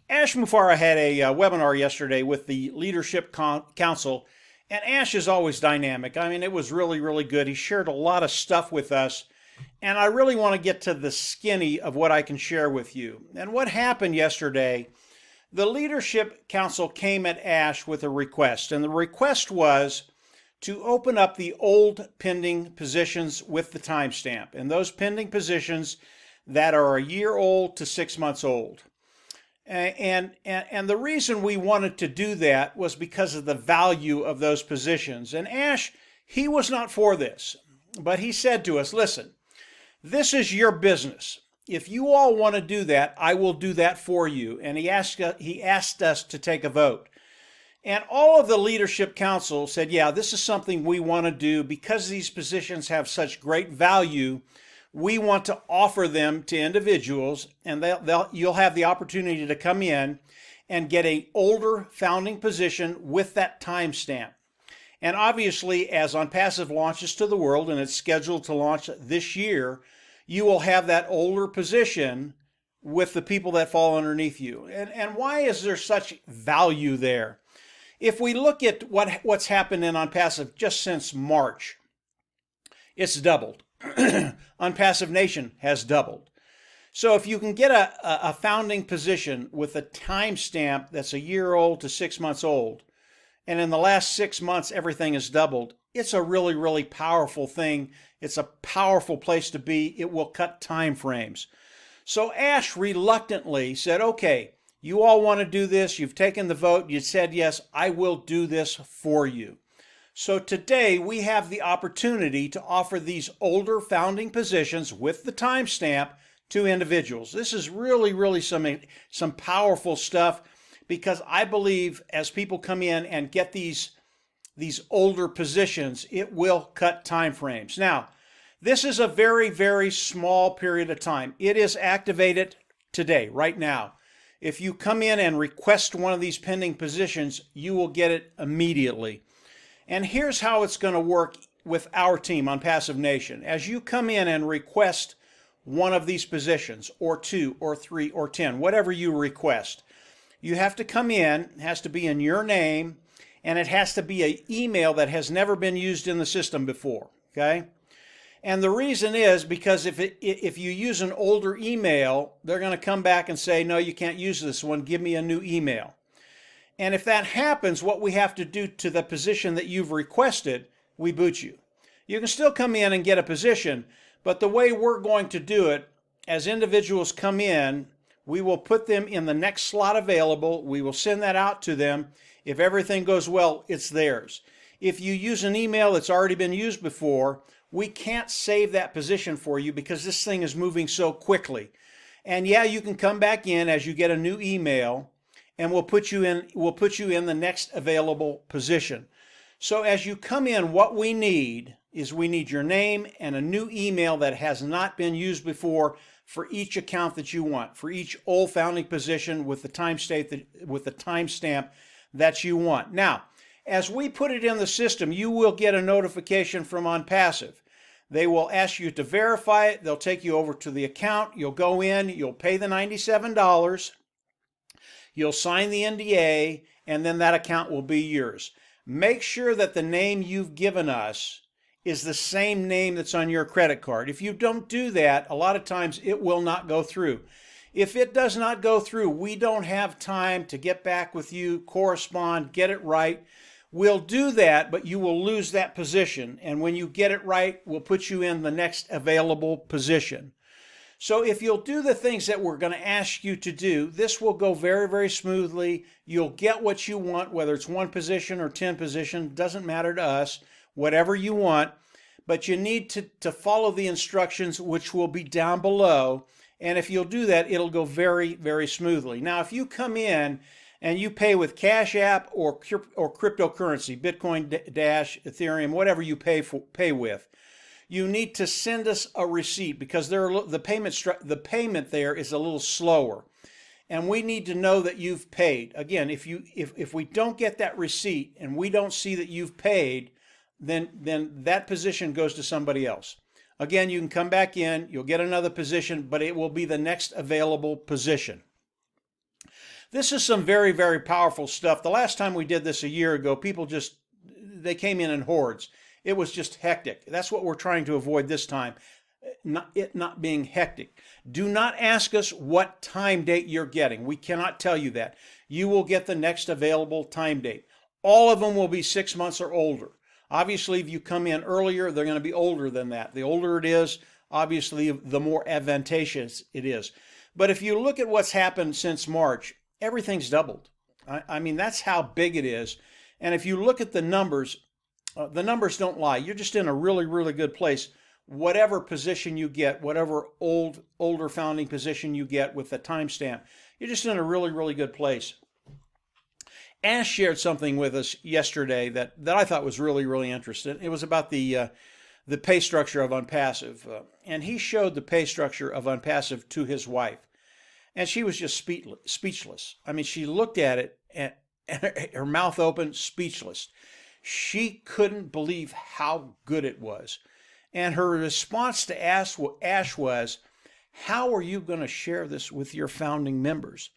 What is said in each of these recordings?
Ash Mufareh had a webinar yesterday with the Leadership Council, and Ash is always dynamic. I mean, it was really, really good. He shared a lot of stuff with us, and I really want to get to the skinny of what I can share with you. And what happened yesterday, the Leadership Council came at Ash with a request, and the request was to open up the old pending positions with the timestamp, and those pending positions that are a year old to 6 months old. And the reason we wanted to do that was because of the value of those positions. And Ash, he was not for this, but he said to us, listen, this is your business. If you all want to do that, I will do that for you. And he asked us to take a vote. And all of the Leadership Council said, yeah, this is something we want to do because these positions have such great value. We want to offer them to individuals, and you'll have the opportunity to come in and get an older founding position with that timestamp. And obviously, as ONPASSIVE launches to the world, and it's scheduled to launch this year, you will have that older position with the people that fall underneath you. And why is there such value there? If we look at what's happened in ONPASSIVE just since March, it's doubled. ONPASSIVE Nation has doubled. So if you can get a founding position with a timestamp that's a year old to 6 months old, and in the last 6 months everything is doubled, it's a really, really powerful thing. It's a powerful place to be. It will cut time frames. So Ash reluctantly said, okay, you all want to do this. You've taken the vote. You said, yes, I will do this for you. So today we have the opportunity to offer these older founding positions with the timestamp to individuals. This is really, really some powerful stuff, because I believe as people come in and get these older positions, it will cut time frames. Now, this is a very, very small period of time. It is activated today, right now. If you come in and request one of these pending positions, you will get it immediately. And here's how it's going to work with our team ONPASSIVE Nation. As you come in and request one of these positions, or 2, or 3, or 10, whatever you request, you have to come in, it has to be in your name, and it has to be an email that has never been used in the system before, okay? And the reason is because if you use an older email, they're going to come back and say, no, you can't use this one, give me a new email. And if that happens, what we have to do to the position that you've requested, we boot you. You can still come in and get a position, but the way we're going to do it, as individuals come in, we will put them in the next slot available. We will send that out to them. If everything goes well, it's theirs. If you use an email that's already been used before, we can't save that position for you because this thing is moving so quickly. And yeah, you can come back in as you get a new email, and we'll put you in the next available position. So as you come in, what we need is we need your name and a new email that has not been used before for each account that you want, for each old founding position with the timestamp that you want. Now, as we put it in the system, you will get a notification from ONPASSIVE. They will ask you to verify it. They'll take you over to the account. You'll go in, you'll pay the $97. You'll sign the NDA, and then that account will be yours. Make sure that the name you've given us is the same name that's on your credit card. If you don't do that, a lot of times it will not go through. If it does not go through, we don't have time to get back with you, correspond, get it right. We'll do that, but you will lose that position. And when you get it right, we'll put you in the next available position. So if you'll do the things that we're going to ask you to do, this will go very, very smoothly. You'll get what you want, whether it's 1 position or 10 positions, doesn't matter to us, whatever you want. But you need to follow the instructions, which will be down below. And if you'll do that, it'll go very, very smoothly. Now, if you come in and you pay with Cash App or cryptocurrency, Bitcoin, Dash, Ethereum, whatever you pay with, you need to send us a receipt because the payment there is a little slower, and we need to know that you've paid. Again, if we don't get that receipt and we don't see that you've paid, then that position goes to somebody else. Again, you can come back in, you'll get another position, but it will be the next available position. This is some very, very powerful stuff. The last time we did this a year ago, people just, they came in hordes. It was just hectic. That's what we're trying to avoid this time, it not being hectic. Do not ask us what time date you're getting. We cannot tell you that. You will get the next available time date. All of them will be 6 months or older. Obviously, if you come in earlier, they're going to be older than that. The older it is, obviously, the more advantageous it is. But if you look at what's happened since March, everything's doubled. I mean, that's how big it is. And if you look at the numbers don't lie. You're just in a really, really good place. Whatever position you get, whatever older founding position you get with the timestamp, you're just in a really, really good place. Ash shared something with us yesterday that I thought was really, really interesting. It was about the pay structure of ONPASSIVE. And he showed the pay structure of ONPASSIVE to his wife. And she was just speechless. I mean, she looked at it and her mouth open, speechless. She couldn't believe how good it was. And her response to Ash was, how are you going to share this with your founding members?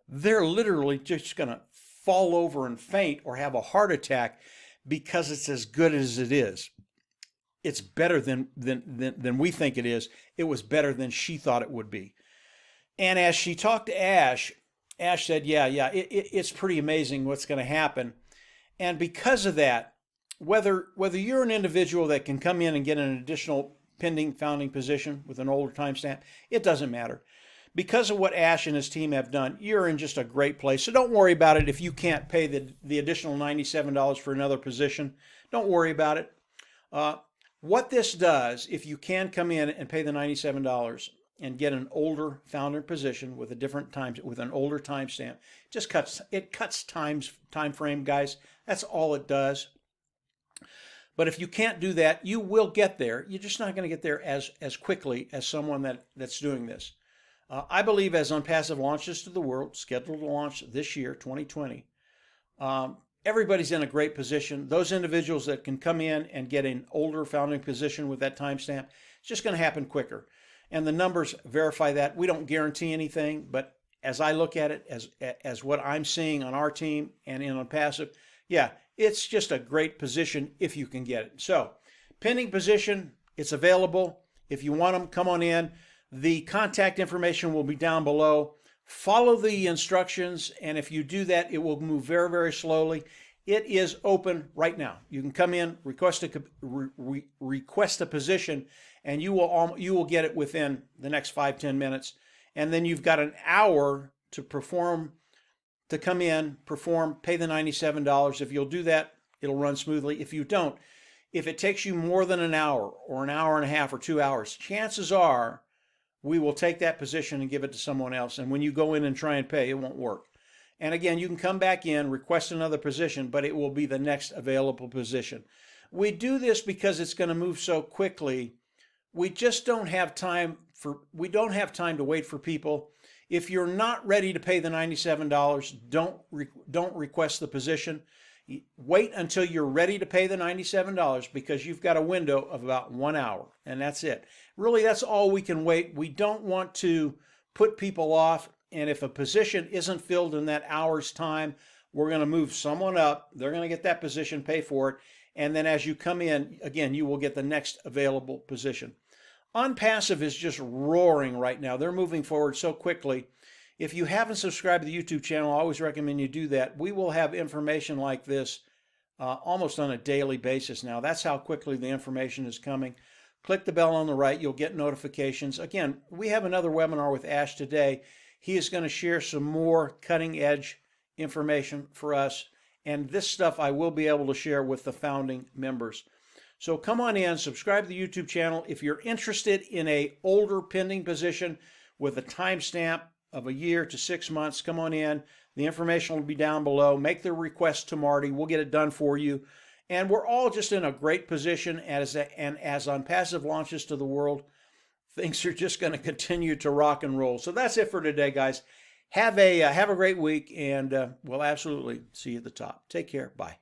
They're literally just going to fall over and faint or have a heart attack because it's as good as it is. It's better than we think it is. It was better than she thought it would be. And as she talked to Ash said, yeah, it's pretty amazing what's going to happen. And because of that, whether you're an individual that can come in and get an additional pending founding position with an older timestamp, it doesn't matter. Because of what Ash and his team have done, you're in just a great place. So don't worry about it if you can't pay the additional $97 for another position. Don't worry about it. What this does, if you can come in and pay the $97 and get an older founder position with a different time, with an older timestamp, it cuts time frame, guys. That's all it does. But if you can't do that, you will get there. You're just not going to get there as quickly as someone that's doing this. I believe as ONPASSIVE launches to the world, scheduled to launch this year, 2020, everybody's in a great position. Those individuals that can come in and get an older founding position with that timestamp, it's just going to happen quicker. And the numbers verify that. We don't guarantee anything, but as I look at it, as what I'm seeing on our team and in ONPASSIVE, yeah, it's just a great position if you can get it. So, pending position, it's available. If you want them, come on in. The contact information will be down below. Follow the instructions, and if you do that, it will move very, very slowly. It is open right now. You can come in, request a position, and you will get it within the next 5-10 minutes. And then you've got an hour to come in, perform, pay the $97. If you'll do that, it'll run smoothly. If you don't, if it takes you more than an hour or an hour and a half or 2 hours, chances are we will take that position and give it to someone else. And when you go in and try and pay, it won't work. And again, you can come back in, request another position, but it will be the next available position. We do this because it's going to move so quickly. We just don't have time to wait for people. If you're not ready to pay the $97, don't request the position. Wait until you're ready to pay the $97 because you've got a window of about 1 hour, and that's it. Really, that's all we can wait. We don't want to put people off, and if a position isn't filled in that hour's time, we're going to move someone up. They're going to get that position, pay for it, and then as you come in, again, you will get the next available position. ONPASSIVE is just roaring right now. They're moving forward so quickly. If you haven't subscribed to the YouTube channel, I always recommend you do that. We will have information like this almost on a daily basis now. That's how quickly the information is coming. Click the bell on the right. You'll get notifications. Again, we have another webinar with Ash today. He is going to share some more cutting-edge information for us. And this stuff I will be able to share with the founding members. So come on in, subscribe to the YouTube channel. If you're interested in an older pending position with a timestamp of a year to 6 months, come on in. The information will be down below. Make the request to Marty. We'll get it done for you. And we're all just in a great position as ONPASSIVE launches to the world. Things are just going to continue to rock and roll. So that's it for today, guys. Have a great week, and we'll absolutely see you at the top. Take care. Bye.